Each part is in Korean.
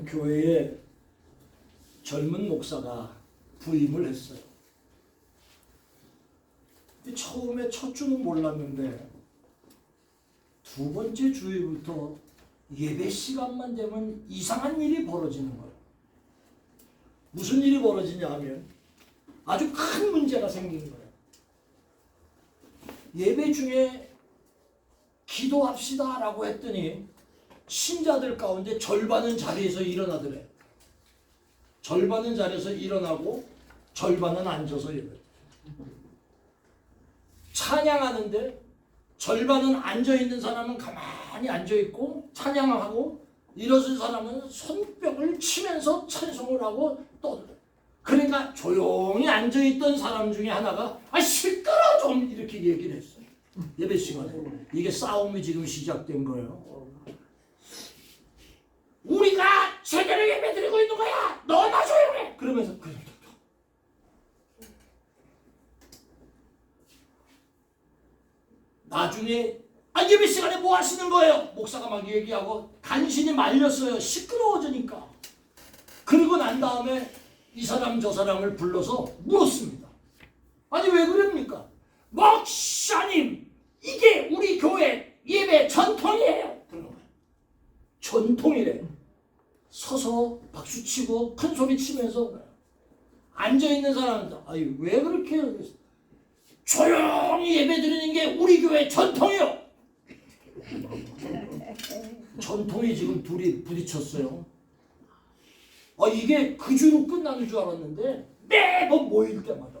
한 교회에 젊은 목사가 부임을 했어요. 근데 처음에 첫 주는 몰랐는데 두 번째 주일부터 예배 시간만 되면 이상한 일이 벌어지는 거예요. 무슨 일이 벌어지냐 하면 아주 큰 문제가 생긴 거예요. 예배 중에 기도합시다 라고 했더니 신자들 가운데 절반은 자리에서 일어나더래. 절반은 자리에서 일어나고 절반은 앉아서 예배. 찬양하는데 절반은 앉아있는 사람은 가만히 앉아있고 찬양하고 일어선 사람은 손뼉을 치면서 찬송을 하고 떠들어요. 그러니까 조용히 앉아있던 사람 중에 하나가 시끄러워 좀 이렇게 얘기를 했어요. 예배 시간에. 이게 싸움이 지금 시작된 거예요. 우리가 제대로 예배 드리고 있는 거야. 너나 조용해. 그러면서 나중에 예배 시간에 뭐 하시는 거예요? 목사가 막 얘기하고 간신히 말렸어요. 시끄러워지니까. 그리고 난 다음에 이 사람 저 사람을 불러서 물었습니다. 아니 왜 그럽니까? 목사님 이게 우리 교회 예배 전통이에요. 그런 거예요. 전통이래. 서서 박수치고 큰소리 치면서 앉아있는 사람은 왜 그렇게 해요? 조용히 예배 드리는 게 우리 교회 전통이요. 전통이 지금 둘이 부딪혔어요. 이게 그 주로 끝나는 줄 알았는데 매번 모일 때마다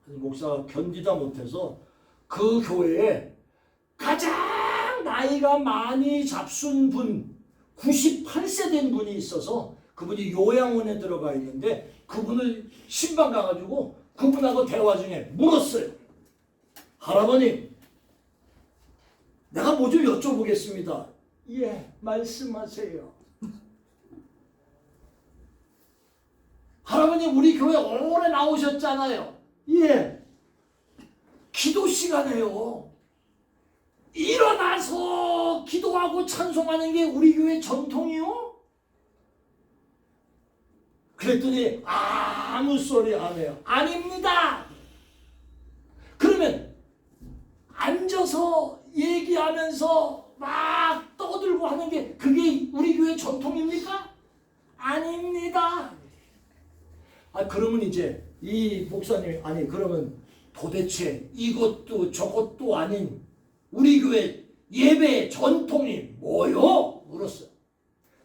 목사가 견디다 못해서 그 교회에 가장 나이가 많이 잡순 분 98세 된 분이 있어서 그분이 요양원에 들어가 있는데 그분을 신방 가가지고 그분하고 대화 중에 물었어요. 할아버님 내가 뭐 좀 여쭤보겠습니다. 예, 말씀하세요. 할아버님 우리 교회 오래 나오셨잖아요. 예. 기도 시간에요. 일어나서 기도하고 찬송하는 게 우리 교회 전통이요? 그랬더니 아무 소리 안 해요. 아닙니다. 그러면 앉아서 얘기하면서 막 떠들고 하는 게 그게 우리 교회 전통입니까? 아닙니다. 그러면 이제 이 목사님이 그러면 도대체 이것도 저것도 아닌 우리 교회 예배 전통이 뭐요? 물었어요.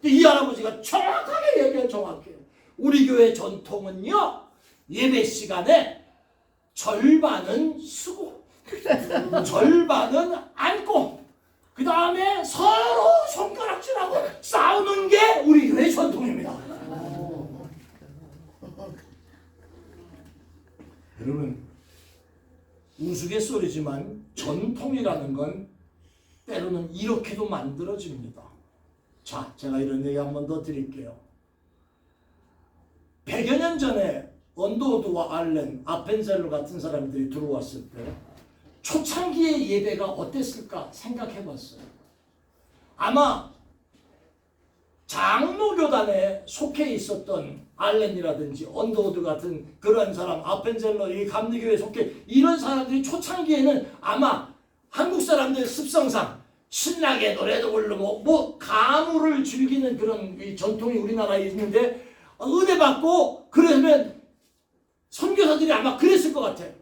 근데 이 할아버지가 정확하게 얘기해요. 정확해요. 우리 교회 전통은요 예배 시간에 절반은 쓰고 절반은 앉고 그 다음에 서로 손가락질하고 싸우는 게 우리 교회 전통입니다. 여러분 우스갯소리지만 전통이라는 건 때로는 이렇게도 만들어집니다. 자, 제가 이런 얘기 한 번 더 드릴게요. 100여 년 전에 언더우드와 알렌, 아펜젤러 같은 사람들이 들어왔을 때 초창기의 예배가 어땠을까 생각해봤어요. 아마 장로교단에 속해 있었던 알렌이라든지 언더우드 같은 그런 사람, 아펜젤러, 이 감리교회에 속해 이런 사람들이 초창기에는 아마 한국 사람들 습성상 신나게 노래도 부르고 뭐 가무를 즐기는 그런 이 전통이 우리나라에 있는데 은혜 받고 그러면 선교사들이 아마 그랬을 것 같아요.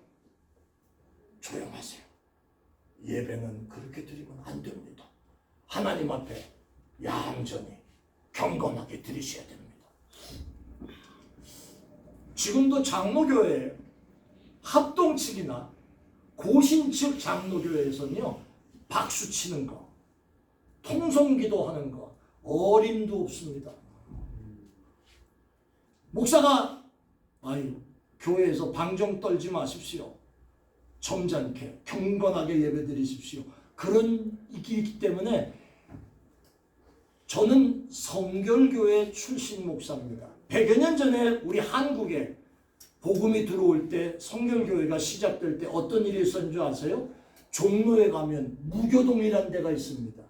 조용하세요. 예배는 그렇게 드리면 안 됩니다. 하나님 앞에 얌전히 경건하게 드리셔야 됩니다. 지금도 장로교회 합동측이나 고신측 장로교회에서는요 박수 치는 거, 통성기도 하는 거 어림도 없습니다. 목사가 교회에서 방정 떨지 마십시오. 점잖게 경건하게 예배드리십시오. 그런 있기 때문에 저는 성결교회 출신 목사입니다. 100여 년 전에 우리 한국에 복음이 들어올 때 성결교회가 시작될 때 어떤 일이 있었는 줄 아세요? 종로에 가면 무교동이라는 데가 있습니다.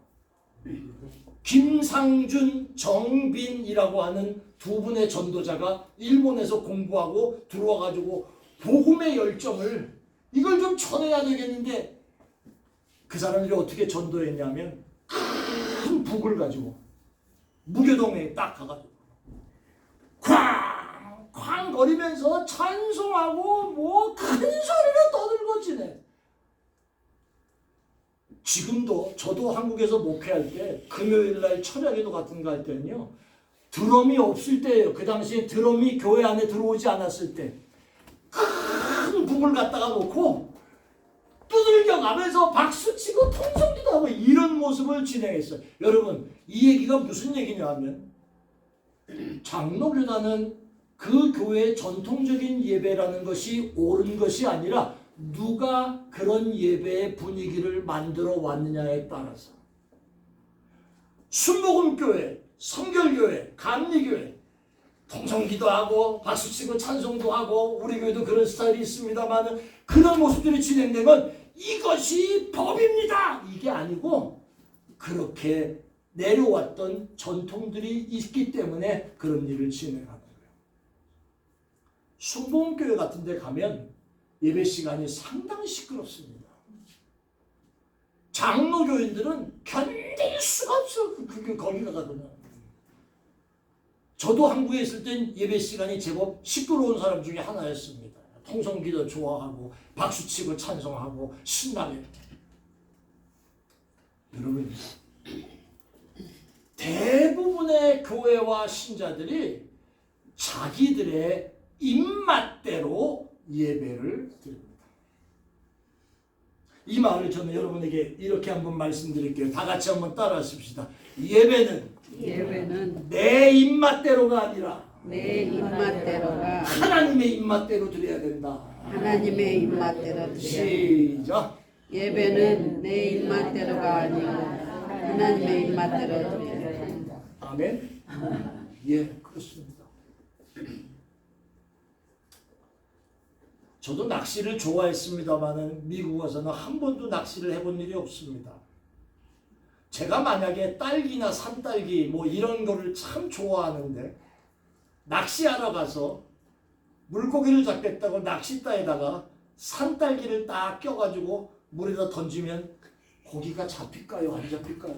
김상준, 정빈이라고 하는 두 분의 전도자가 일본에서 공부하고 들어와가지고 복음의 열정을 이걸 좀 전해야 되겠는데 그 사람들이 어떻게 전도했냐면 큰 북을 가지고 무교동에 딱 가가지고 쾅 거리면서 찬송하고 뭐 큰 소리로 떠들고 지내. 지금도 저도 한국에서 목회할 때 금요일날 철야기도 같은 거 할 때는요 드럼이 없을 때예요. 그 당시에 드럼이 교회 안에 들어오지 않았을 때 큰 북을 갖다가 놓고 두들겨 가면서 박수치고 통성기도 하고 이런 모습을 진행했어요. 여러분 이 얘기가 무슨 얘기냐 하면 장로교단은 그 교회의 전통적인 예배라는 것이 옳은 것이 아니라 누가 그런 예배의 분위기를 만들어 왔느냐에 따라서 순복음교회, 성결교회, 감리교회 통성기도 하고 박수치고 찬송도 하고 우리 교회도 그런 스타일이 있습니다만 그런 모습들이 진행되면 이것이 법입니다. 이게 아니고 그렇게 내려왔던 전통들이 있기 때문에 그런 일을 진행하는 거예요. 순복음교회 같은 데 가면 예배 시간이 상당히 시끄럽습니다. 장로교인들은 견딜 수가 없어. 거기 가거든요. 저도 한국에 있을 땐 예배 시간이 제법 시끄러운 사람 중에 하나였습니다. 통성기도 좋아하고 박수치고 찬송하고 신나게. 여러분 대부분의 교회와 신자들이 자기들의 입맛대로 예배를 드립니다. 이 말을 저는 여러분에게 이렇게 한번 말씀드릴게요. 다 같이 한번 따라하십시다. 예배는 내 입맛대로가 아니라 내 입맛대로가 하나님의 입맛대로 드려야 된다. 하나님의 입맛대로 드려야 시작. 예배는 내 입맛대로가 아니고 하나님의 입맛대로 드려야 된다. 아멘. 예, 그렇습니다. 저도 낚시를 좋아했습니다만은 미국 와서는 한 번도 낚시를 해본 일이 없습니다. 제가 만약에 딸기나 산딸기 뭐 이런 거를 참 좋아하는데 낚시하러 가서 물고기를 잡겠다고 낚싯대에다가 산딸기를 딱 껴가지고 물에다 던지면 고기가 잡힐까요? 안 잡힐까요?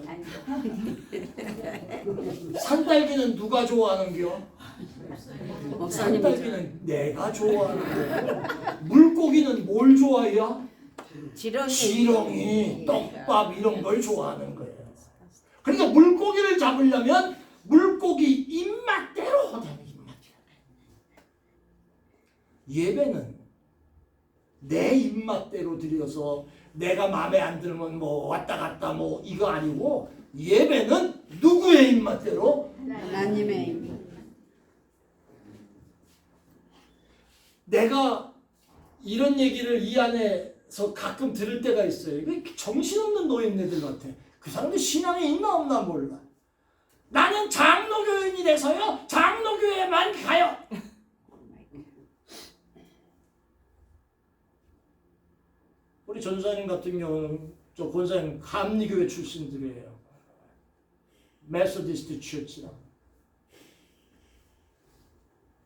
산딸기는 누가 좋아하는겨? 산딸기는 내가 좋아하는 거고 물고기는 뭘 좋아해요? 지렁이, 떡밥 이런 걸 좋아하는 거예요. 그러니까 물고기를 잡으려면 물고기 입맛대로 하자는 입맛이야. 예배는 내 입맛대로 드려서 내가 마음에 안 들면 뭐 왔다 갔다 뭐 이거 아니고 예배는 누구의 입맛대로? 하나님의 입맛. 내가 이런 얘기를 이 안에서 가끔 들을 때가 있어요. 정신없는 노인네들 같아. 그 사람들 신앙이 있나 없나 몰라. 나는 장로교인이 돼서요. 장로교회만 가요. 우리 전사님 같은 경우는 저 권사님 감리교회 출신들이에요. 메소디스트 처치라고.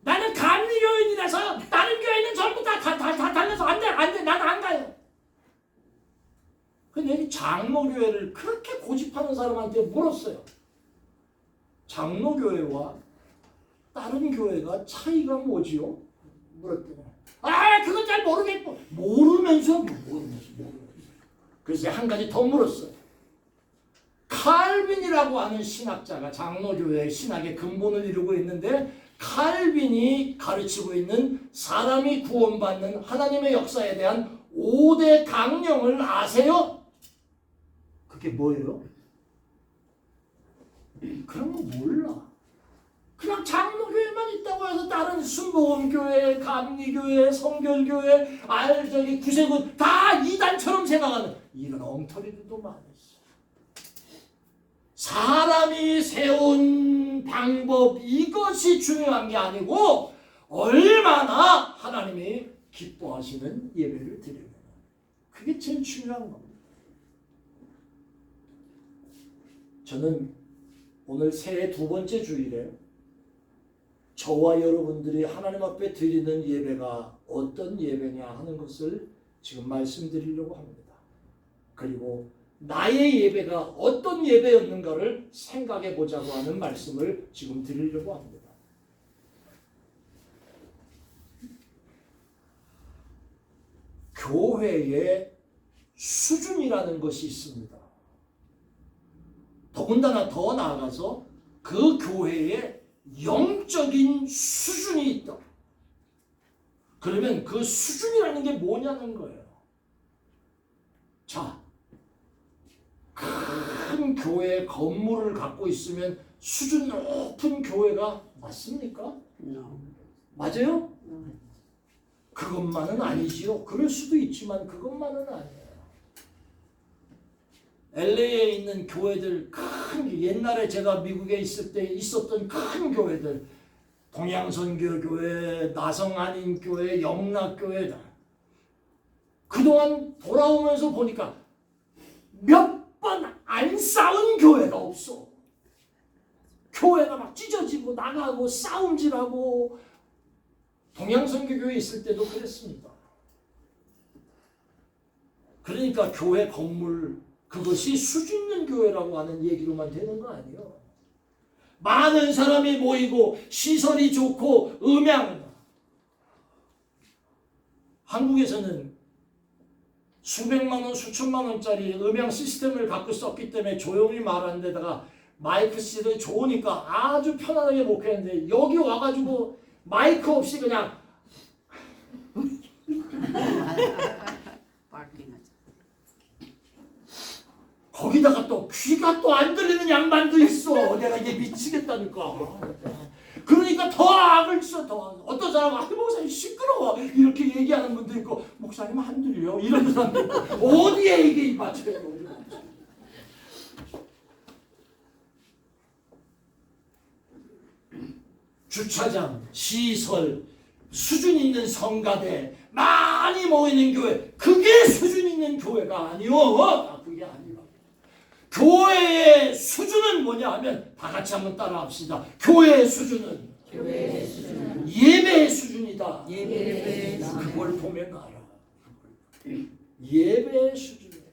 나는 감리교인이라서 다른 교회는 전부 다 달려서 안 돼, 나는 안 가요. 근데 이 장로교회를 그렇게 고집하는 사람한테 물었어요. 장로교회와 다른 교회가 차이가 뭐지요? 물었더니 그건 잘 모르겠고 모르면서. 그래서 한 가지 더 물었어요. 칼빈이라고 하는 신학자가 장로교회의 신학의 근본을 이루고 있는데 칼빈이 가르치고 있는 사람이 구원받는 하나님의 역사에 대한 5대 강령을 아세요? 그게 뭐예요? 그런 거 몰라. 그냥 장로교회만 있다고 해서 다른 순복음교회, 감리교회, 성결교회, 구세군 다 이단처럼 생각하는 이런 엉터리들도 많았어. 사람이 세운 방법 이것이 중요한 게 아니고 얼마나 하나님이 기뻐하시는 예배를 드리는 그게 제일 중요한 겁니다. 저는 오늘 새해 두 번째 주일에 저와 여러분들이 하나님 앞에 드리는 예배가 어떤 예배냐 하는 것을 지금 말씀드리려고 합니다. 그리고 나의 예배가 어떤 예배였는가를 생각해 보자고 하는 말씀을 지금 드리려고 합니다. 교회의 수준이라는 것이 있습니다. 더군다나 더 나아가서 그 교회에 영적인 수준이 있다. 그러면 그 수준이라는 게 뭐냐는 거예요. 자, 큰 교회 건물을 갖고 있으면 수준 높은 교회가 맞습니까? No. 맞아요? 그것만은 아니지요. 그럴 수도 있지만 그것만은 아니에요. LA에 있는 교회들, 큰 옛날에 제가 미국에 있을 때 있었던 큰 교회들, 동양선교교회, 나성한인교회, 영락교회, 그동안 돌아오면서 보니까 몇 번 안 싸운 교회가 없어. 교회가 막 찢어지고 나가고 싸움질하고. 동양선교교회 있을 때도 그랬습니다. 그러니까 교회 건물, 그것이 수준 있는 교회라고 하는 얘기로만 되는 거 아니에요. 많은 사람이 모이고 시설이 좋고 음향. 한국에서는 수백만 원, 수천만 원짜리 음향 시스템을 갖고 썼기 때문에 조용히 말하는 데다가 마이크 시스템이 좋으니까 아주 편안하게 목회했는데 여기 와가지고 마이크 없이 그냥 거기다가 또 귀가 또 안 들리는 양반도 있어. 내가 이게 미치겠다니까. 그러니까 더 악을 써. 더 어떤 사람은 목사님 시끄러워 이렇게 얘기하는 분도 있고 목사님 안 들려 이런 사람도 있고 어디에 이게 맞춰요. 주차장, 시설, 수준 있는 성가대, 많이 모이는 교회, 그게 수준 있는 교회가 아니오. 그게 아니라 교회의 수준은 뭐냐 하면 다 같이 한번 따라 합시다. 교회의 수준은 예배의 수준이다. 예배의 수준. 그걸 보면 알아. 예배의 수준이에요.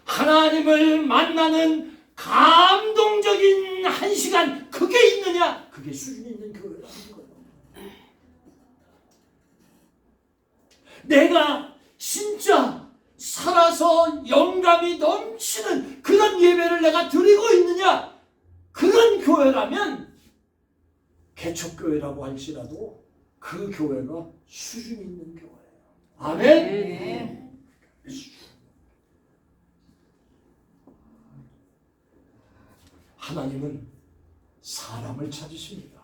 하나님을 만나는 감동적인 한 시간, 그게 있느냐? 그게 수준 있는 교회라는 거예요. 내가 진짜 살아서 영감이 넘치는 그런 예배를 내가 드리고 있느냐? 그런 교회라면 개척교회라고 할지라도 그 교회가 수준 있는 교회예요. 아멘? 네. 하나님은 사람을 찾으십니다.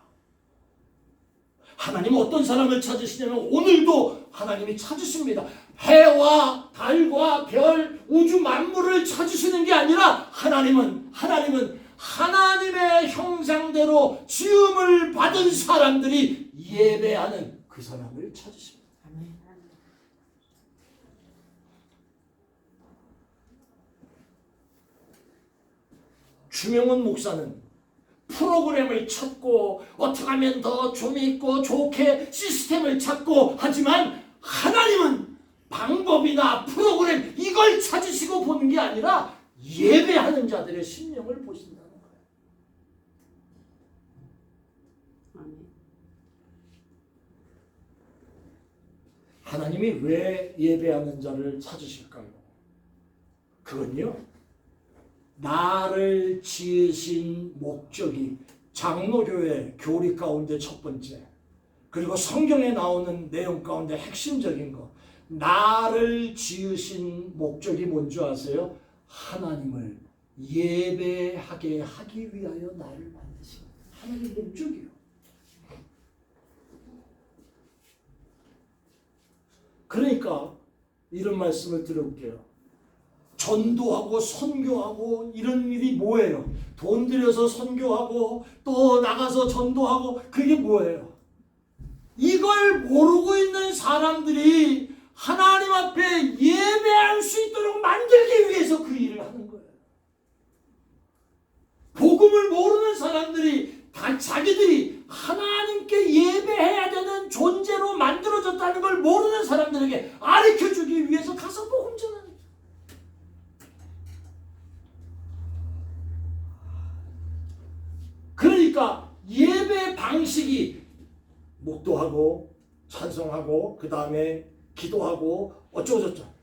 하나님은 어떤 사람을 찾으시냐면 오늘도 하나님이 찾으십니다. 해와 달과 별, 우주 만물을 찾으시는 게 아니라 하나님은 하나님의 형상대로 지음을 받은 사람들이 예배하는 그 사람을 찾으십니다. 주명훈 목사는 프로그램을 찾고 어떻게 하면 더 재미있고 좋게 시스템을 찾고 하지만 하나님은 방법이나 프로그램 이걸 찾으시고 보는 게 아니라 예배하는 자들의 심령을 보신다는 거예요. 하나님이 왜 예배하는 자를 찾으실까요? 그건요, 나를 지으신 목적이 장로교회 교리 가운데 첫 번째, 그리고 성경에 나오는 내용 가운데 핵심적인 거, 나를 지으신 목적이 뭔지 아세요? 하나님을 예배하게 하기 위하여 나를 만드신 하나님 목적이에요. 그러니까 이런 말씀을 드려볼게요. 전도하고 선교하고 이런 일이 뭐예요? 돈 들여서 선교하고 또 나가서 전도하고 그게 뭐예요? 이걸 모르고 있는 사람들이 하나님 앞에 예배할 수 있도록 만들기 위해서 그 일을 하는 거예요. 복음을 모르는 사람들이 다 자기들이 하나님께 예배해야 되는 존재로 만들어졌다는 걸 모르는 사람들에게 가르쳐주기 위해서 가서 복음 전하는 거예요. 그러니까 예배 방식이 목도하고 찬송하고 그 다음에 기도하고 어쩌고저쩌고.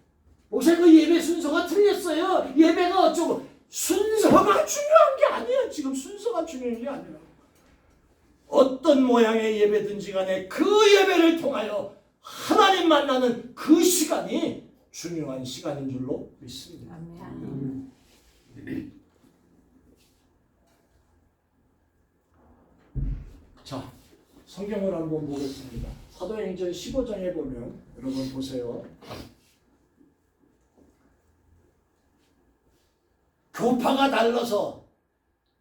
목사님 그 예배 순서가 틀렸어요. 예배가 어쩌고. 순서가 중요한 게 아니에요. 지금 순서가 중요한 게 아니라 어떤 모양의 예배든지 간에 그 예배를 통하여 하나님 만나는 그 시간이 중요한 시간인 줄로 믿습니다. 자, 성경을 한번 보겠습니다. 사도행전 15장에 보면 여러분 보세요. 교파가 달라서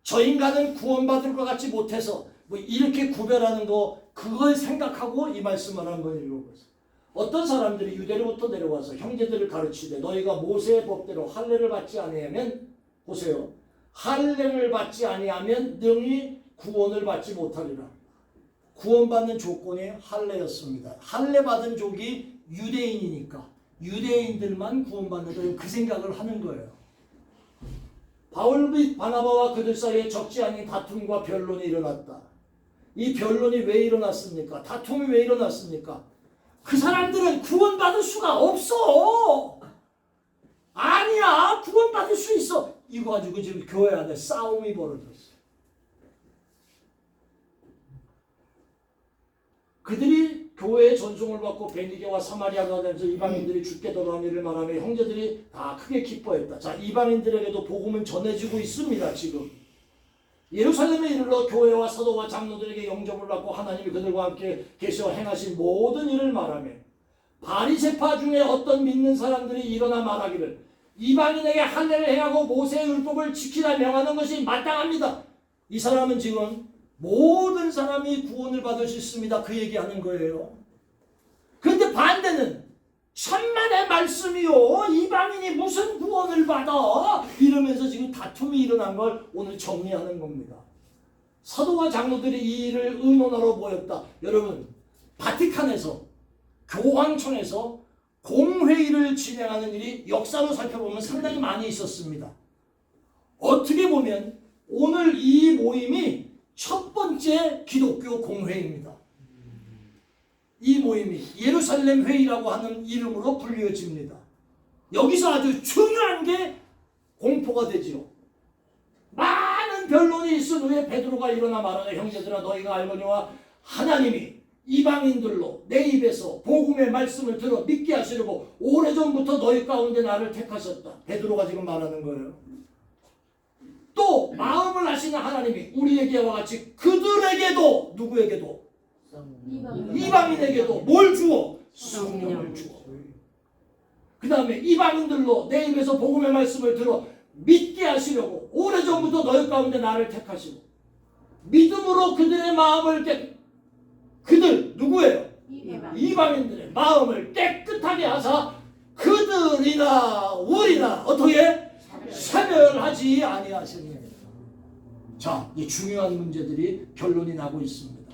저 인간은 구원받을 것 같지 못해서 뭐 이렇게 구별하는 거 그걸 생각하고 이 말씀을 한번 읽어보세요. 어떤 사람들이 유대로부터 내려와서 형제들을 가르치되 너희가 모세의 법대로 할례를 받지 아니하면 보세요. 할례를 받지 아니하면 능히 구원을 받지 못하리라. 구원받는 조건이 할례였습니다. 할례 받은 족이 유대인이니까 유대인들만 구원받는다 그 생각을 하는 거예요. 바울 및 바나바와 그들 사이에 적지 않은 다툼과 변론이 일어났다. 이 변론이 왜 일어났습니까? 다툼이 왜 일어났습니까? 그 사람들은 구원받을 수가 없어. 아니야, 구원받을 수 있어. 이거 가지고 지금 교회 안에 싸움이 벌어졌어. 그들이 교회의 전송을 받고 베니게와 사마리아가 되면서 이방인들이 죽게 돌아온 일을 말하며 형제들이 다 크게 기뻐했다. 자, 이방인들에게도 복음은 전해지고 있습니다. 지금 예루살렘에 이르러 교회와 사도와 장로들에게 영접을 받고 하나님이 그들과 함께 계셔 행하신 모든 일을 말하며 바리새파 중에 어떤 믿는 사람들이 일어나 말하기를 이방인에게 할례를 행하고 모세의 율법을 지키라 명하는 것이 마땅합니다. 이 사람은 지금 모든 사람이 구원을 받을 수 있습니다. 그 얘기하는 거예요. 그런데 반대는 천만의 말씀이요. 이방인이 무슨 구원을 받아? 이러면서 지금 다툼이 일어난 걸 오늘 정리하는 겁니다. 사도와 장로들이 이 일을 의논하러 모였다. 여러분, 바티칸에서 교황청에서 공회의를 진행하는 일이 역사로 살펴보면 상당히 많이 있었습니다. 어떻게 보면 오늘 이 모임이 첫 번째 기독교 공회입니다. 이 모임이 예루살렘 회의라고 하는 이름으로 불려집니다. 여기서 아주 중요한 게 공포가 되지요. 많은 변론이 있은 후에 베드로가 일어나 말하되 형제들아 너희가 알거니와 하나님이 이방인들로 내 입에서 복음의 말씀을 들어 믿게 하시려고 오래전부터 너희 가운데 나를 택하셨다. 베드로가 지금 말하는 거예요. 또 마음을 아시는 하나님이 우리에게와 같이 그들에게도 누구에게도 이방인에게도 뭘 주어? 성령을 주어. 그 다음에 이방인들로 내 입에서 복음의 말씀을 들어 믿게 하시려고 오래전부터 너희 가운데 나를 택하시고 믿음으로 그들의 마음을 그들 누구예요? 이방인들의 마음을 깨끗하게 하사 그들이나 우리나 어떻게 사별하지 아니하시느니라. 자, 이 중요한 문제들이 결론이 나고 있습니다.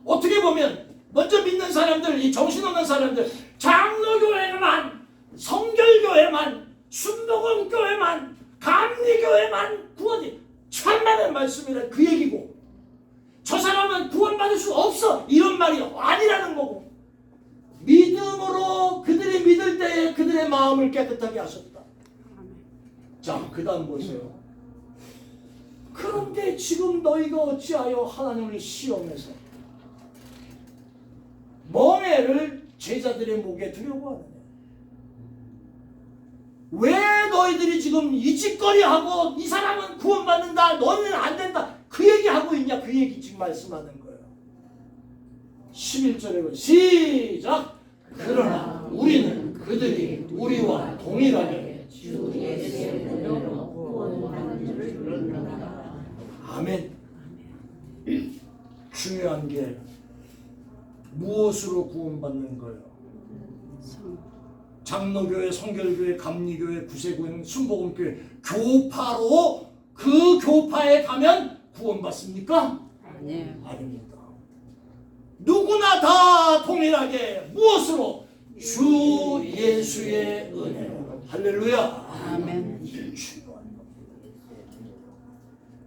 어떻게 보면 먼저 믿는 사람들, 이 정신없는 사람들, 장로교회만, 성결교회만, 순복음교회만, 감리교회만 구원이 천만의 말씀이라 그 얘기고 저 사람은 구원받을 수 없어 이런 말이 아니라는 거고 믿음으로 그들이 믿을 때에 그들의 마음을 깨끗하게 하셨다. 자, 그 다음 보세요. 그런데 지금 너희가 어찌하여 하나님을 시험해서 멍에를 제자들의 목에 두려고 하느냐. 왜 너희들이 지금 이 짓거리하고 이 사람은 구원받는다 너희는 안 된다 그 얘기하고 있냐. 그 얘기 지금 말씀하는 거예요. 11절에 시작. 그러나 우리는 그들이 우리와 동일하게 아멘. 중요한 게 무엇으로 구원받는 거예요? 장로교회, 성결교회, 감리교회, 구세군, 순복음교회 교파로 그 교파에 가면 구원받습니까? 네. 아닙니다. 누구나 다 동일하게 무엇으로? 주 예수의 은혜로. 할렐루야. 아멘.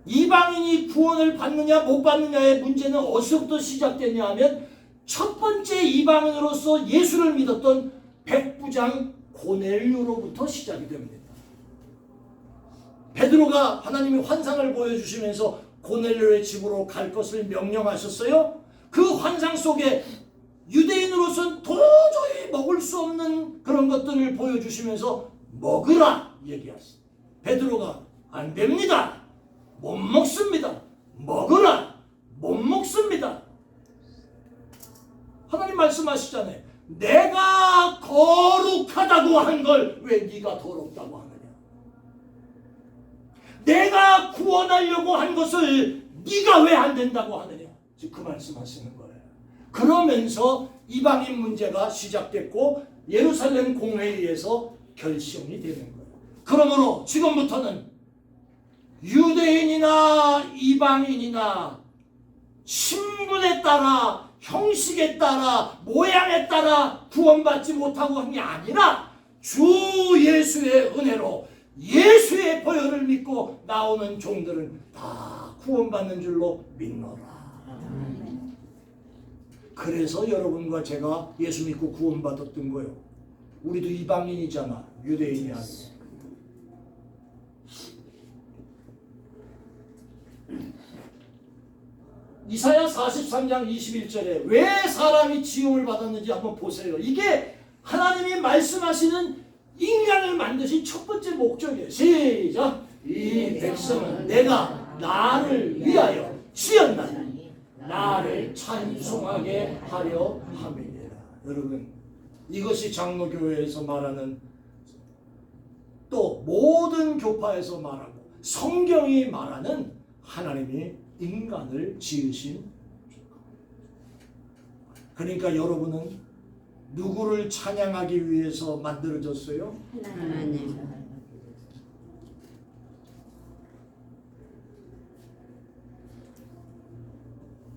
이방인이 구원을 받느냐 못 받느냐의 문제는 어디서부터 시작되냐 하면 첫 번째 이방인으로서 예수를 믿었던 백부장 고넬료로부터 시작이 됩니다. 베드로가 하나님이 환상을 보여주시면서 고넬료의 집으로 갈 것을 명령하셨어요. 그 환상 속에 유대인으로서는 도저히 먹을 수 없는 그런 것들을 보여주시면서 먹으라 얘기하셨어요. 베드로가 안 됩니다. 못 먹습니다. 먹으라. 못 먹습니다. 하나님 말씀하시잖아요. 내가 거룩하다고 한 걸 왜 네가 더럽다고 하느냐. 내가 구원하려고 한 것을 네가 왜 안 된다고 하느냐. 그 말씀하시는 거예요. 그러면서 이방인 문제가 시작됐고 예루살렘 공회의에서 결정이 되는 거예요. 그러므로 지금부터는 유대인이나 이방인이나 신분에 따라 형식에 따라 모양에 따라 구원받지 못하고 한 게 아니라 주 예수의 은혜로 예수의 보혈을 믿고 나오는 종들은 다 구원받는 줄로 믿노라. 그래서 여러분과 제가 예수 믿고 구원받았던 거예요. 우리도 이방인이잖아. 유대인이 아니고. 이사야 43장 21절에 왜 사람이 지음을 받았는지 한번 보세요. 이게 하나님이 말씀하시는 인간을 만드신 첫 번째 목적이에요. 시작. 이 백성은 내가 나를 위하여 지었나니 나를 찬송하게 하려 함이니라. 여러분, 이것이 장로교회에서 말하는, 또 모든 교파에서 말하고 성경이 말하는 하나님이 인간을 지으신. 그러니까 여러분은 누구를 찬양하기 위해서 만들어졌어요? 하나님.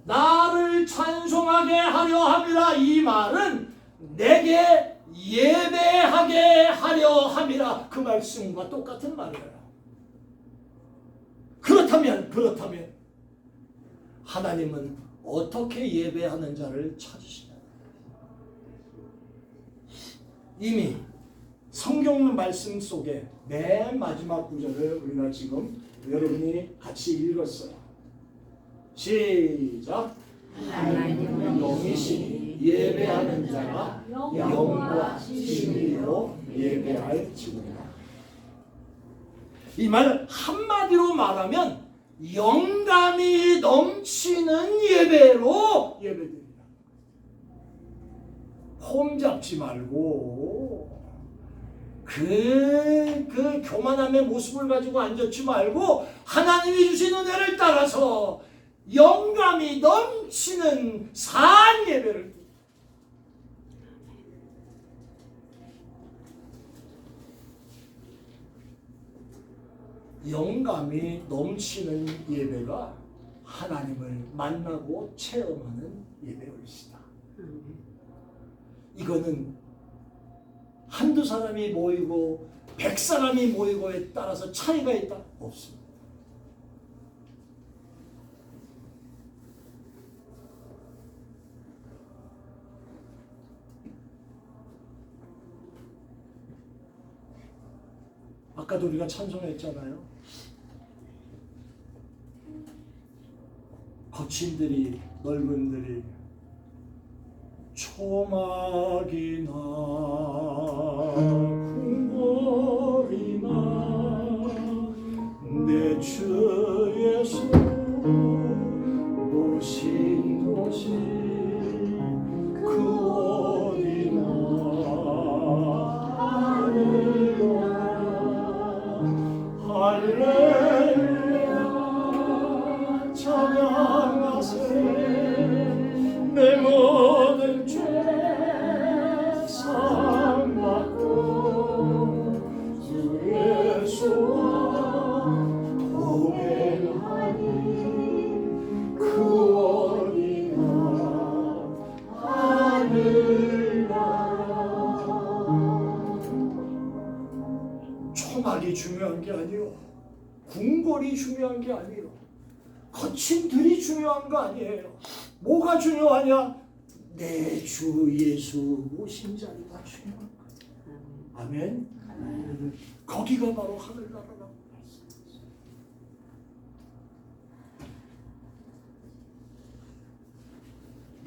나를 찬송하게 하려 함이라. 이 말은 내게 예배하게 하려 함이라. 그 말씀과 똑같은 말이에요. 그렇다면 하나님은 어떻게 예배하는 자를 찾으시냐. 이미 성경 말씀 속에 맨 마지막 구절을 우리가 지금 여러분이 같이 읽었어요. 시작. 하나님은 영이시니 예배하는 자가 영과 진리로 예배할지니라. 이 말 한마디로 말하면 영감이 넘치는 예배로 예배드리라. 폼 잡지 말고 그 교만함의 모습을 가지고 앉았지 말고 하나님이 주신 은혜를 따라서 영감이 넘치는 산 예배를. 영감이 넘치는 예배가 하나님을 만나고 체험하는 예배일시다. 이거는 한두 사람이 모이고 100사람이 모이고에 따라서 차이가 있다? 없습니다. 아까도 우리가 찬송했잖아요. 거친들이, 넓은들이 초막이나 궁궐이나 내 주 예수 모신 곳이 그 어디나 할렐루야 찬양하세 내 모든 죄 사함받고 주 예수와 말이 중요한 게 아니요. 궁궐이 중요한 게 아니요. 거친 들이 중요한 거 아니에요. 뭐가 중요하냐? 내 주 예수 오신 자리가 중요한 거예요. 아멘. 거기가 바로 하늘나라라고 말씀했어요.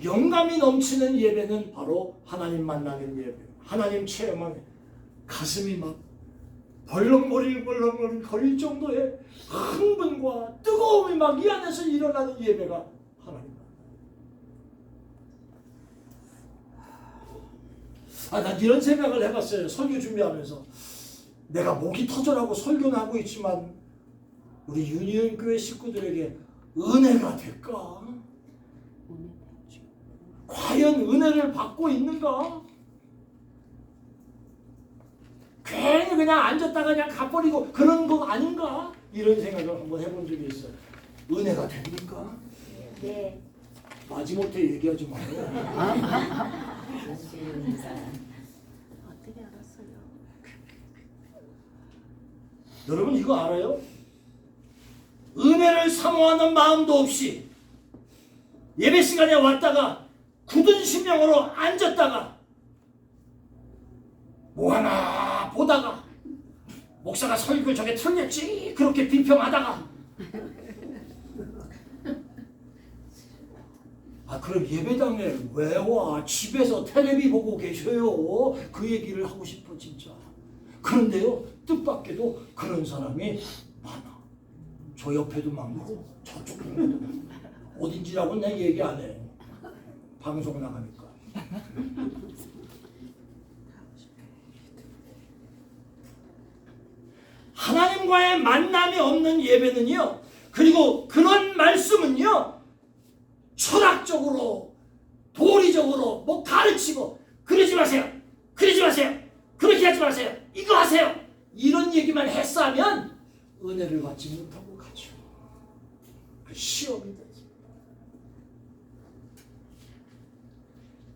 영감이 넘치는 예배는 바로 하나님 만나는 예배, 하나님 체험하는, 가슴이 막 벌렁거릴 거릴 정도의 흥분과 뜨거움이 막 이 안에서 일어나는 예배가 하나님. 난 이런 생각을 해봤어요. 설교 준비하면서. 내가 목이 터져라고 설교는 하고 있지만 우리 유니온 교회 식구들에게 은혜가 될까? 과연 은혜를 받고 있는가? 괜히 그냥 앉았다가 그냥 가버리고 그런 거 아닌가? 이런 생각을 한번 해본 적이 있어요. 은혜가 됩니까? 네. 마지못해 얘기하지 마요. 어떻게 알았어요? 여러분 이거 알아요? 은혜를 사모하는 마음도 없이 예배 시간에 왔다가 굳은 심령으로 앉았다가 뭐 하나 보다가 목사가 설교 저게 틀렸지 그렇게 비평하다가 그럼 예배당에 왜 와? 집에서 텔레비 보고 계셔요. 그 얘기를 하고 싶어 진짜. 그런데요 뜻밖에도 그런 사람이 많아. 저 옆에도 많고 저쪽 동네도 많고. 어딘지라고는 내 얘기 안 해. 방송 나가니까. 하나님과의 만남이 없는 예배는요, 그리고 그런 말씀은요, 철학적으로 도리적으로 뭐 가르치고 그러지 마세요, 그러지 마세요, 그렇게 하지 마세요, 이거 하세요, 이런 얘기만 했으면 은혜를 받지 못하고 가죠. 그 시험이 되지.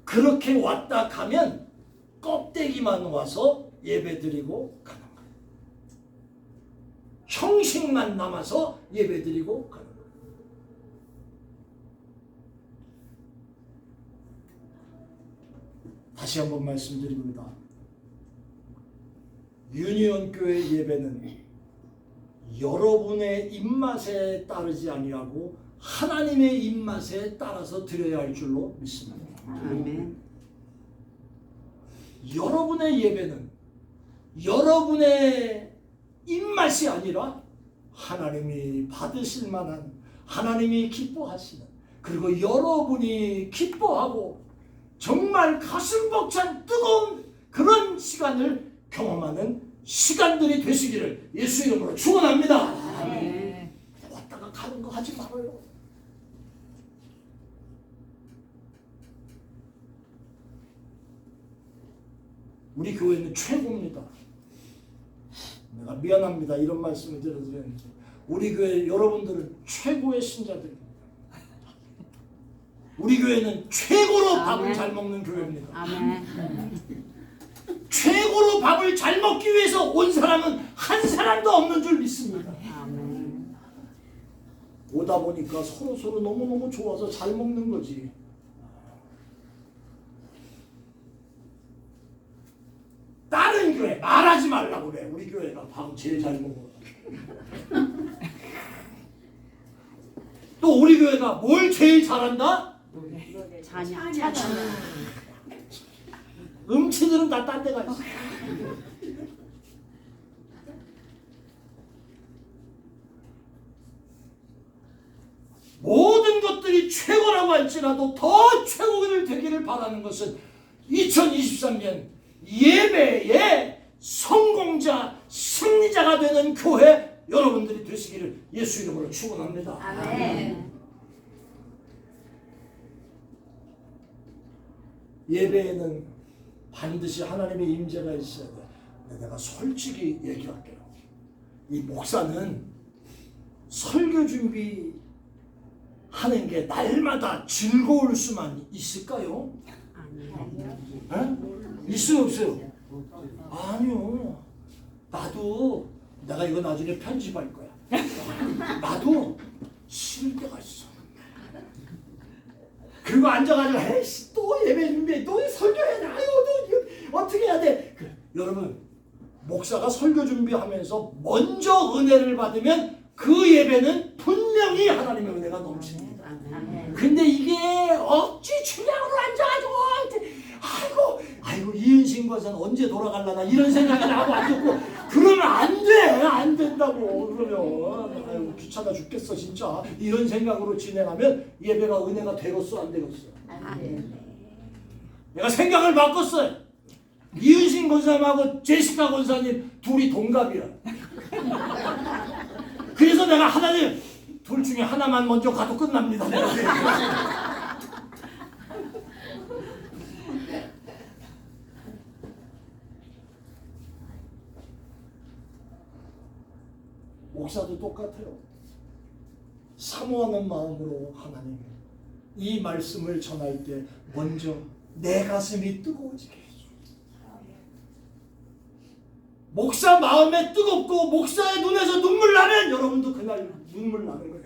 그렇게 왔다 가면 껍데기만 와서 예배드리고 가는 거예요. 형식만 남아서 예배드리고 가는 거예요. 다시 한번 말씀드립니다. 유니온 교회 예배는 여러분의 입맛에 따르지 아니하고 하나님의 입맛에 따라서 드려야 할 줄로 믿습니다. 아멘. 여러분의 예배는 여러분의 입맛이 아니라 하나님이 받으실 만한, 하나님이 기뻐하시는, 그리고 여러분이 기뻐하고 정말 가슴 벅찬 뜨거운 그런 시간을 경험하는 시간들이 되시기를 예수 이름으로 축원합니다. 아멘. 왔다가 가는 거 하지 말아요. 우리 교회는 최고입니다. 내가 미안합니다. 이런 말씀을 드렸는데 우리 교회 여러분들은 최고의 신자들입니다. 우리 교회는 최고로 밥을 아멘. 잘 먹는 교회입니다. 아멘. 최고로 밥을 잘 먹기 위해서 온 사람은 한 사람도 없는 줄 믿습니다. 아멘. 오다 보니까 서로 너무너무 좋아서 잘 먹는 거지. 다른 교회 말하지 말라고 그래. 우리 교회가 밥 제일 잘 먹어. 또 우리 교회가 뭘 제일 잘한다? 찬양. 음치들은 다 딴 데가 있어. 모든 것들이 최고라고 할지라도 더 최고를 되기를 바라는 것은 2023년 예배의 성공자, 승리자가 되는 교회 여러분들이 되시기를 예수 이름으로 축원합니다. 아멘. 예배에는 반드시 하나님의 임재가 있어야 돼. 내가 솔직히 얘기할게요. 이 목사는 설교 준비하는 게 날마다 즐거울 수만 있을까요? 아니요. 있어요 없어요? 아니요. 나도 내가 이거 나중에 편집할 거야. 나도 싫을 때가 있어. 그리고 앉아가지고 에이씨 또 예배 준비해, 또 설교해야 돼, 아유 또 어떻게 해야 돼. 그래. 여러분, 목사가 설교 준비하면서 먼저 은혜를 받으면 그 예배는 분명히 하나님의 은혜가 넘칩니다. 근데 이게 억지 출량으로 앉아가지고 아이고 이은신 권사는 언제 돌아갈라나 이런 생각이 나고 앉았고, 그러면 안 된다고. 그러면 아이고 귀찮아 죽겠어 진짜, 이런 생각으로 진행하면 예배가 은혜가 되겠어 안 되겠어? 내가 생각을 바꿨어요. 이은신 권사님하고 제시카 권사님 둘이 동갑이야. 그래서 내가 하나님 둘 중에 하나만 먼저 가도 끝납니다. 목사도 똑같아요. 사모하는 마음으로 하나님 이 말씀을 전할 때 먼저 내 가슴이 뜨거워지게 해줘. 목사 마음에 뜨겁고 목사의 눈에서 눈물 나면 여러분도 그날 눈물 나는 거예요.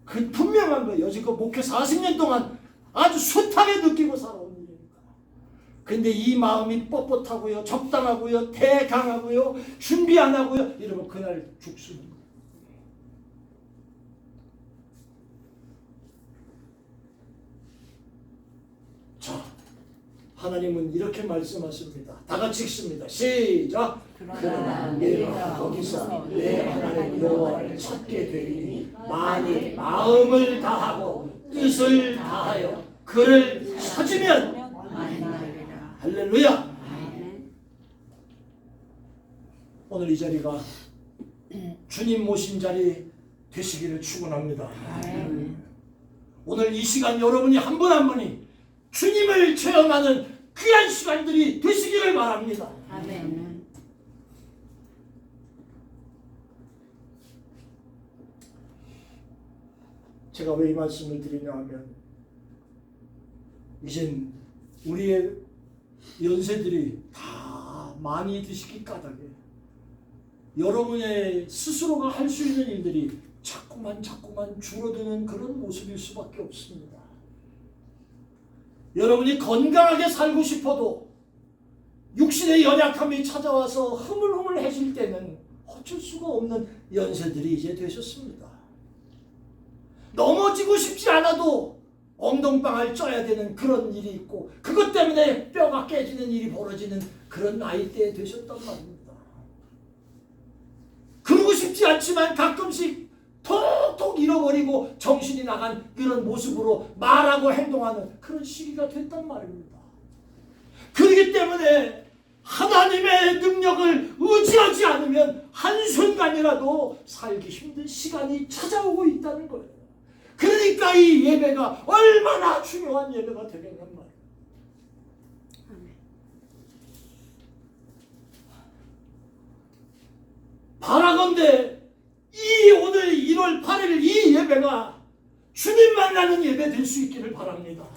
그 분명한 거예요. 여지껏 목회 40년 동안 아주 숱하게 느끼고 살아온 일이니까. 근데 이 마음이 뻣뻣하고요, 적당하고요, 대강하고요, 준비 안 하고요, 이러면 그날 죽수는 거예요. 자, 하나님은 이렇게 말씀하십니다. 다 같이 읽습니다. 시작. 그러나 내가 거기서 내 하나님 여호와를 찾게 되리니 만일 마음을 다하고 뜻을 다하여 그를 찾으면 할렐루야. 오늘 이 자리가 주님 모신 자리 되시기를 축원합니다. 오늘 이 시간 여러분이 한 분 한 분이 주님을 체험하는 귀한 시간들이 되시기를 바랍니다. 아멘. 제가 왜 이 말씀을 드리냐 하면, 이젠 우리의 연세들이 다 많이 드시기 까닭에 여러분의 스스로가 할 수 있는 일들이 자꾸만 줄어드는 그런 모습일 수밖에 없습니다. 여러분이 건강하게 살고 싶어도 육신의 연약함이 찾아와서 흐물흐물해질 때는 어쩔 수가 없는 연세들이 이제 되셨습니다. 넘어지고 싶지 않아도 엉덩방아를 쪄야 되는 그런 일이 있고, 그것 때문에 뼈가 깨지는 일이 벌어지는 그런 나이대에 되셨단 말입니다. 그러고 싶지 않지만 가끔씩 톡톡 잃어버리고 정신이 나간 그런 모습으로 말하고 행동하는 그런 시기가 됐단 말입니다. 그렇기 때문에 하나님의 능력을 의지하지 않으면 한순간이라도 살기 힘든 시간이 찾아오고 있다는 거예요. 그러니까 이 예배가 얼마나 중요한 예배가 되겠냔 말이에요. 바라건대 이 오늘 1월 8일 이 예배가 주님 만나는 예배 될 수 있기를 바랍니다.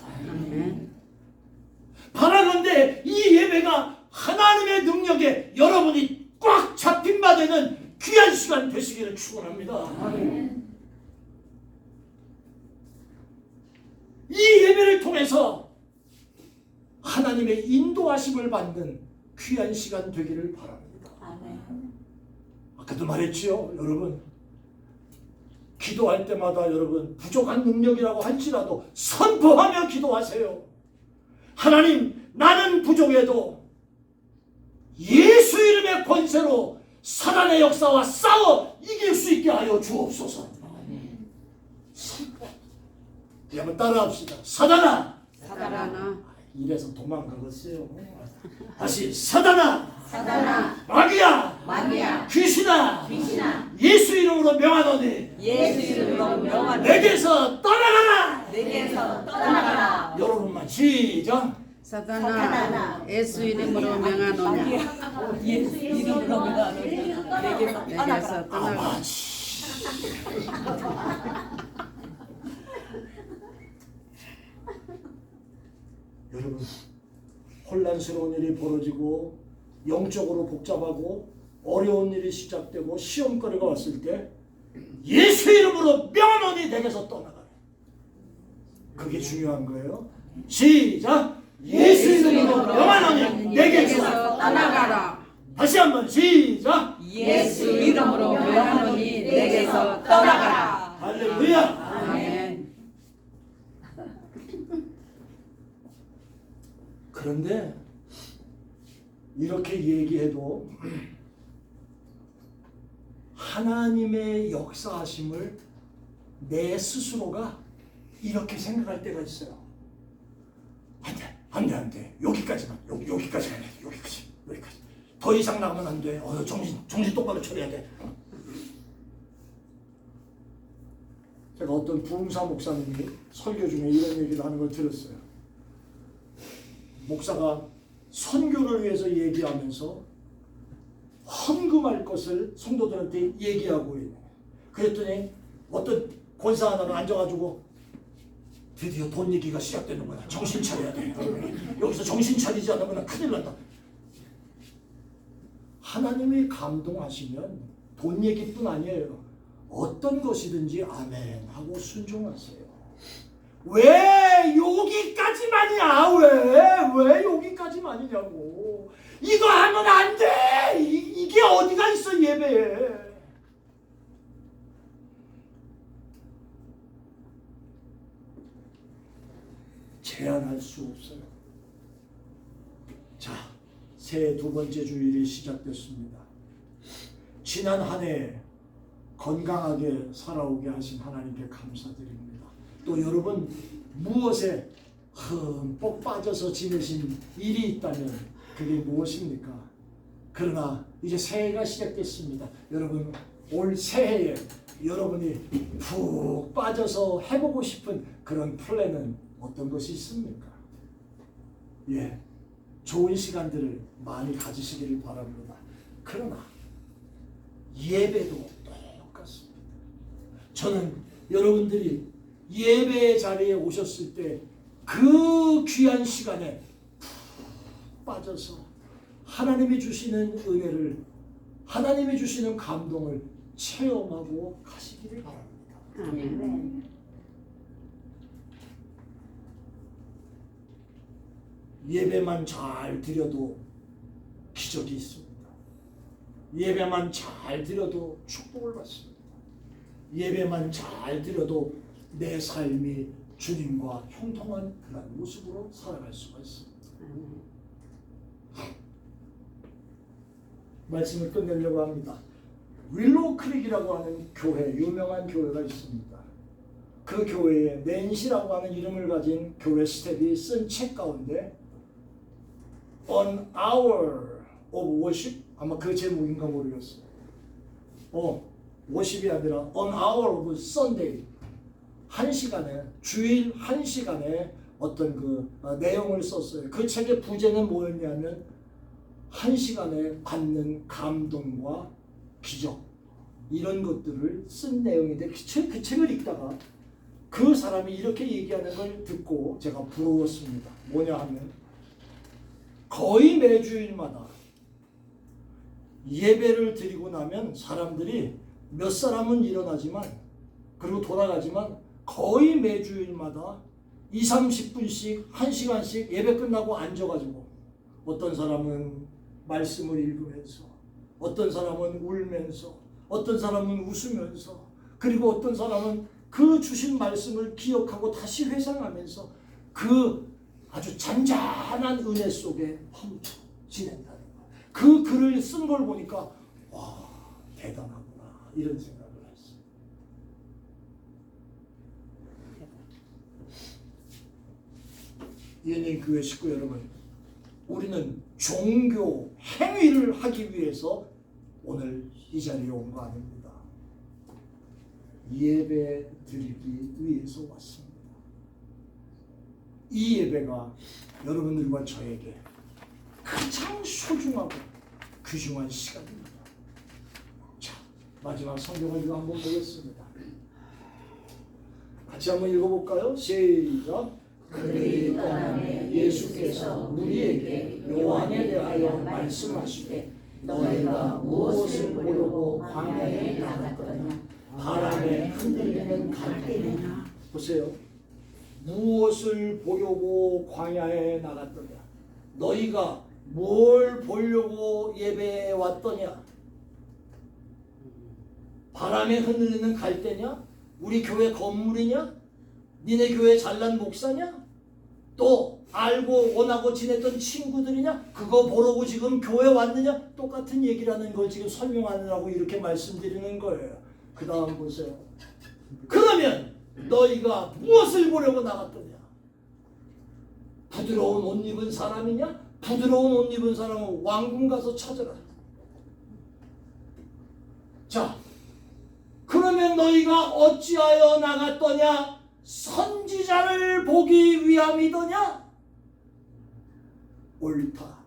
바라건대 이 예배가 하나님의 능력에 여러분이 꽉 잡힌 바 되는 귀한 시간 되시기를 축원합니다. 이 예배를 통해서 하나님의 인도하심을 받는 귀한 시간 되기를 바랍니다. 아까도 말했지요, 여러분. 기도할 때마다 여러분 부족한 능력이라고 할지라도 선포하며 기도하세요. 하나님, 나는 부족해도 예수 이름의 권세로 사단의 역사와 싸워 이길 수 있게 하여 주옵소서. 한번 따라합시다. 사단아, 이래서 도망가겠어요. 다시 사단아, 마귀야, 귀신아, 예수 이름으로 명하노니 내게서 떠나가라. 여러분만 시작. 사단아, 예수 이름으로 명하노니 예수 이름으로 명하노니 내게서 내게서 떠나가. 여러분, 혼란스러운 일이 벌어지고 영적으로 복잡하고 어려운 일이 시작되고 시험거리가 왔을 때 예수 이름으로 명하노니 내게서 떠나가라. 그게 중요한 거예요. 시작. 예수 이름으로 명하노니 내게서 떠나가라. 다시 한번 시작. 예수 이름으로 명하노니 내게서 떠나가라. 할렐루야. 아멘. 그런데 이렇게 얘기해도 하나님의 역사하심을 내 스스로가 이렇게 생각할 때가 있어요. 안 돼. 여기까지만. 여기까지만 해. 여기까지. 더 이상 나가면 안 돼. 정신 똑바로 차려야 돼. 제가 어떤 부흥사 목사님이 설교 중에 이런 얘기를 하는 걸 들었어요. 목사가 선교를 위해서 얘기하면서 헌금할 것을 성도들한테 얘기하고 있는 거예요. 그랬더니 어떤 권사 하나가 앉아가지고 드디어 돈 얘기가 시작되는 거야. 정신 차려야 돼. 여기서 정신 차리지 않으면 큰일 난다. 하나님이 감동하시면 돈 얘기뿐 아니에요. 어떤 것이든지 아멘 하고 순종하세요. 왜 여기까지만이야? 왜 여기까지만이냐고. 이거 하면 안 돼. 이게 어디가 있어 예배에. 제한할 수 없어요. 자, 새해 두 번째 주일이 시작됐습니다. 지난 한 해 건강하게 살아오게 하신 하나님께 감사드립니다. 또 여러분 무엇에 흠뻑 빠져서 지내신 일이 있다면 그게 무엇입니까? 그러나 이제 새해가 시작됐습니다. 여러분 올 새해에 여러분이 푹 빠져서 해보고 싶은 그런 플랜은 어떤 것이 있습니까? 예, 좋은 시간들을 많이 가지시기를 바랍니다. 그러나 예배도 똑같습니다. 저는 여러분들이 예배의 자리에 오셨을 때 그 귀한 시간에 푹 빠져서 하나님이 주시는 은혜를, 하나님이 주시는 감동을 체험하고 가시기를 바랍니다. 아멘. 예배만 잘 드려도 기적이 있습니다. 예배만 잘 드려도 축복을 받습니다. 예배만 잘 드려도 내 삶이 주님과 형통한 그런 모습으로 살아갈 수가 있습니다. 말씀을 끝내려고 합니다. 윌로우 크릭이라고 하는 교회, 유명한 교회가 있습니다. 그 교회에 낸시라고 하는 이름을 가진 교회 스텝이 쓴 책 가운데 An Hour of Worship, 아마 그 제목인가 모르겠어요. 워십이 아니라 An Hour of Sunday, 한 시간에, 주일 한 시간에 어떤 그 내용을 썼어요. 그 책의 부제는 뭐였냐면 한 시간에 받는 감동과 기적, 이런 것들을 쓴 내용인데 그 책을 읽다가 그 사람이 이렇게 얘기하는 걸 듣고 제가 부러웠습니다. 뭐냐 하면 거의 매주일마다 예배를 드리고 나면 사람들이 몇 사람은 일어나지만 그리고 돌아가지만 거의 매주일마다 20-30분씩 1시간씩 예배 끝나고 앉아가지고 어떤 사람은 말씀을 읽으면서, 어떤 사람은 울면서, 어떤 사람은 웃으면서, 그리고 어떤 사람은 그 주신 말씀을 기억하고 다시 회상하면서 그 아주 잔잔한 은혜 속에 멈춰 지낸다는 거예요. 그 글을 쓴 걸 보니까 와, 대단하구나 이런 생각을 했어요. 이은희 교회 식구 여러분, 우리는 종교 행위를 하기 위해서 오늘 이 자리에 온 거 아닙니다. 예배 드리기 위해서 왔습니다. 이 예배가 여러분들과 저에게 가장 소중하고 귀중한 시간입니다. 자, 마지막 성경을 이거 한번 보겠습니다. 같이 한번 읽어볼까요? 시작. 그들이 떠남에 예수께서 우리에게 요한에 대하여 말씀하시되 너희가 무엇을 보려고 광야에 나갔더냐? 바람에 흔들리는 갈대냐? 보세요. 무엇을 보려고 광야에 나갔더냐? 너희가 뭘 보려고 예배에 왔더냐? 바람에 흔들리는 갈대냐? 우리 교회 건물이냐? 니네 교회 잘난 목사냐? 또 알고 원하고 지냈던 친구들이냐? 그거 보려고 지금 교회 왔느냐? 똑같은 얘기라는 걸 지금 설명하느라고 이렇게 말씀드리는 거예요. 그 다음 보세요. 그러면 너희가 무엇을 보려고 나갔더냐? 부드러운 옷 입은 사람이냐? 부드러운 옷 입은 사람은 왕궁 가서 찾아라. 자, 그러면 너희가 어찌하여 나갔더냐? 선지자를 보기 위함이더냐? 옳다.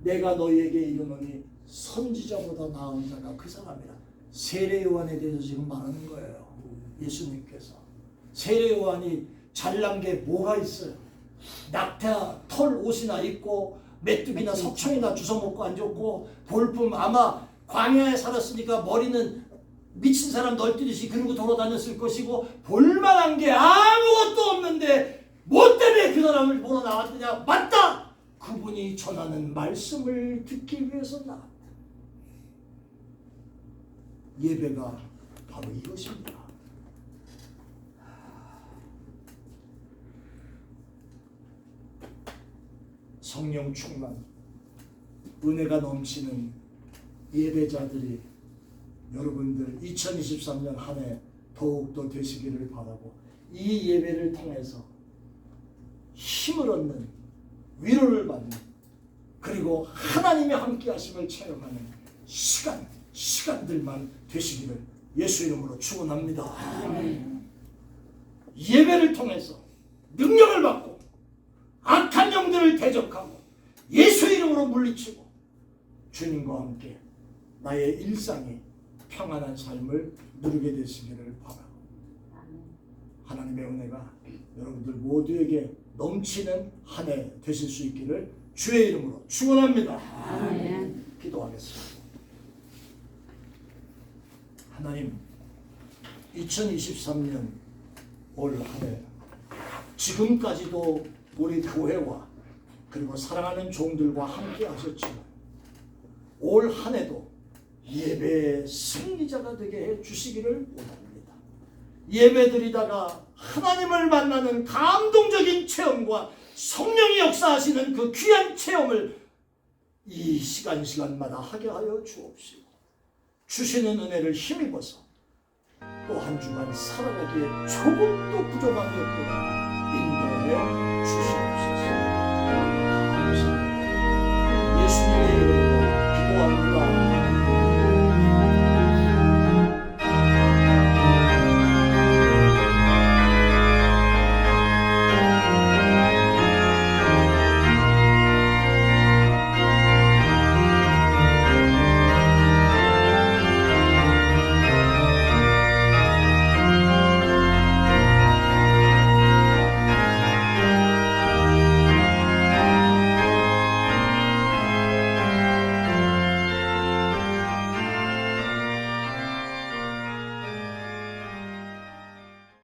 내가 너희에게 이르노니 선지자보다 나은 자가 그 사람이라. 세례 요한에 대해서 지금 말하는 거예요. 예수님께서. 세례 요한이 잘난 게 뭐가 있어요? 낙타 털 옷이나 입고 메뚜기나 석청이나 주워먹고 앉았고 볼품 아마 광야에 살았으니까 머리는 미친 사람 널뛰듯이 그러고 돌아다녔을 것이고 볼만한 게 아무것도 없는데 뭐 때문에 그 사람을 보러 나왔느냐? 맞다! 그분이 전하는 말씀을 듣기 위해서 나왔다. 예배가 바로 이것입니다. 성령 충만, 은혜가 넘치는 예배자들이 여러분들 2023년 한 해 더욱더 되시기를 바라고, 이 예배를 통해서 힘을 얻는, 위로를 받는, 그리고 하나님의 함께 하심을 체험하는 시간들만 되시기를 예수 이름으로 축원합니다. 예배를 통해서 능력을 받고 악한 영들을 대적하고 예수 이름으로 물리치고 주님과 함께 나의 일상이 평안한 삶을 누리게 되시기를 바라고, 하나님의 은혜가 여러분들 모두에게 넘치는 한 해 되실 수 있기를 주의 이름으로 축원합니다. 아멘. 기도하겠습니다. 하나님, 2023년 올 한 해 지금까지도 우리 교회와 그리고 사랑하는 종들과 함께 하셨지만 올 한 해도 예배의 승리자가 되게 해 주시기를 원합니다. 예배드리다가 하나님을 만나는 감동적인 체험과 성령이 역사하시는 그 귀한 체험을 이 시간마다 하게 하여 주옵시고, 주시는 은혜를 힘입어서 또 한 주간 살아가기에 조금도 부족함이 없도록 인도해